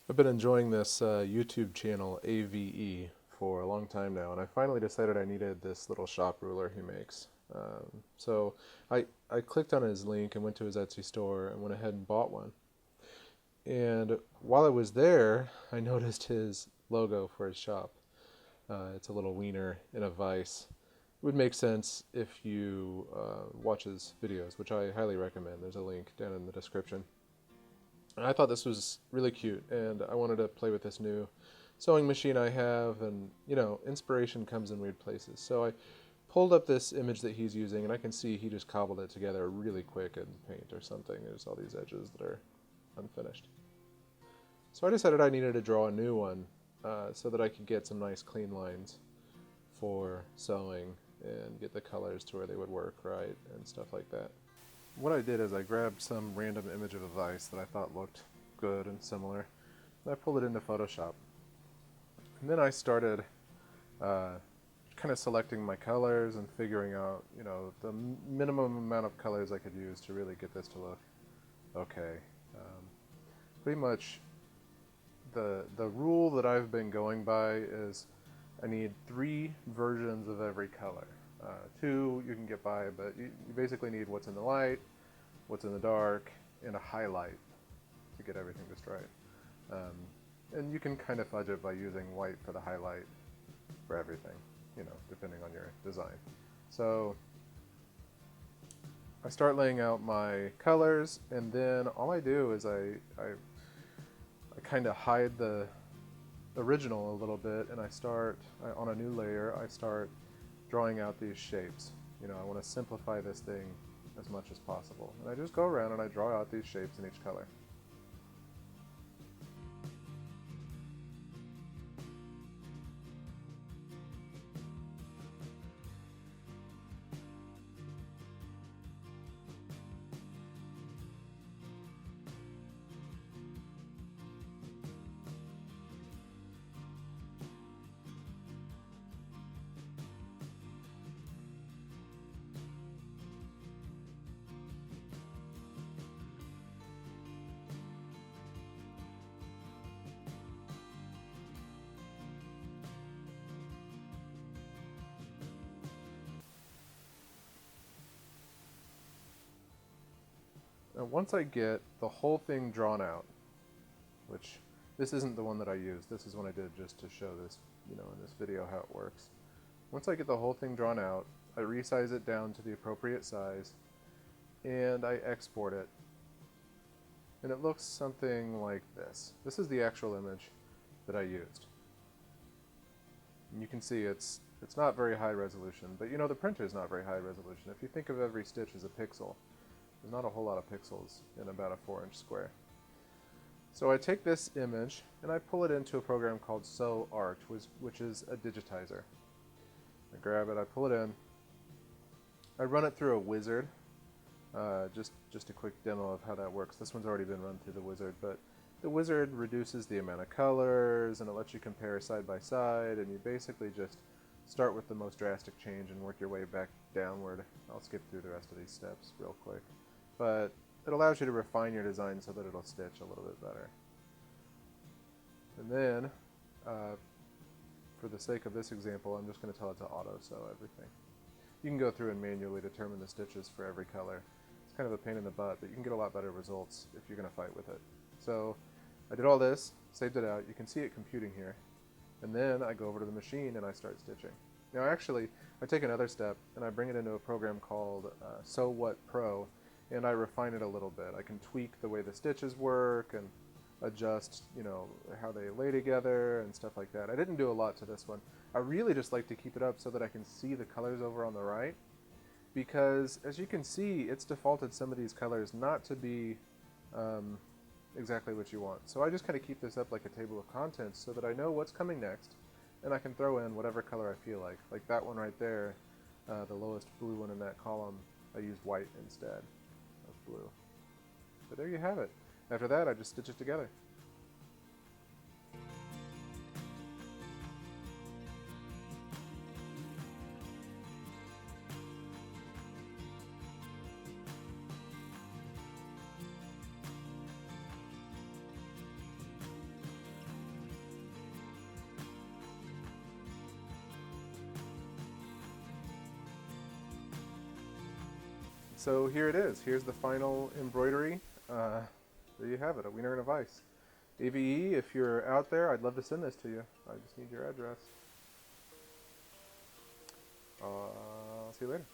I've been enjoying this YouTube channel, AvE, for a long time now, and I finally decided I needed this little shop ruler he makes. So I clicked on his link and went to his Etsy store and went ahead and bought one. And while I was there, I noticed his logo for his shop. It's a little wiener in a vise. It would make sense if you watch his videos, which I highly recommend. There's a link down in the description. And I thought this was really cute, and I wanted to play with this new sewing machine I have, and inspiration comes in weird places. So I pulled up this image that he's using, and I can see he just cobbled it together really quick in paint or something. There's all these edges that are unfinished. So I decided I needed to draw a new one so that I could get some nice clean lines for sewing and get the colors to where they would work right and stuff like that. What I did is I grabbed some random image of a vise that I thought looked good and similar, and I pulled it into Photoshop. And then I started kind of selecting my colors and figuring out, the minimum amount of colors I could use to really get this to look okay. Pretty much the rule that I've been going by is I need 3 versions of every color. 2 you can get by, but you basically need what's in the light, what's in the dark, and a highlight to get everything just right. And you can kind of fudge it by using white for the highlight for everything, depending on your design. So I start laying out my colors, and then all I do is I kind of hide the original a little bit, and on a new layer, I start drawing out these shapes. I want to simplify this thing as much as possible. And I just go around and I draw out these shapes in each color. And once I get the whole thing drawn out, which this isn't the one that I used, this is one I did just to show this, in this video how it works. Once I get the whole thing drawn out, I resize it down to the appropriate size, and I export it. And it looks something like this. This is the actual image that I used. And you can see it's not very high resolution, but the printer is not very high resolution. If you think of every stitch as a pixel, there's not a whole lot of pixels in about a 4-inch square. So I take this image and I pull it into a program called Sew Art, which is a digitizer. I grab it, I pull it in, I run it through a wizard. Just a quick demo of how that works. This one's already been run through the wizard, but the wizard reduces the amount of colors and it lets you compare side by side, and you basically just start with the most drastic change and work your way back downward. I'll skip through the rest of these steps real quick. But it allows you to refine your design so that it'll stitch a little bit better. And then, for the sake of this example, I'm just going to tell it to auto-sew everything. You can go through and manually determine the stitches for every color. It's kind of a pain in the butt, but you can get a lot better results if you're going to fight with it. So I did all this, saved it out. You can see it computing here. And then I go over to the machine and I start stitching. Now actually, I take another step and I bring it into a program called Sew What Pro, and I refine it a little bit. I can tweak the way the stitches work and adjust, how they lay together and stuff like that. I didn't do a lot to this one. I really just like to keep it up so that I can see the colors over on the right, because as you can see, it's defaulted some of these colors not to be exactly what you want. So I just kind of keep this up like a table of contents so that I know what's coming next, and I can throw in whatever color I feel like. Like that one right there, the lowest blue one in that column, I use white instead of blue. But there you have it. After that, I just stitch it together. So here it is. Here's the final embroidery. There you have it, a wiener and a Vise. AvE, if you're out there, I'd love to send this to you. I just need your address. See you later.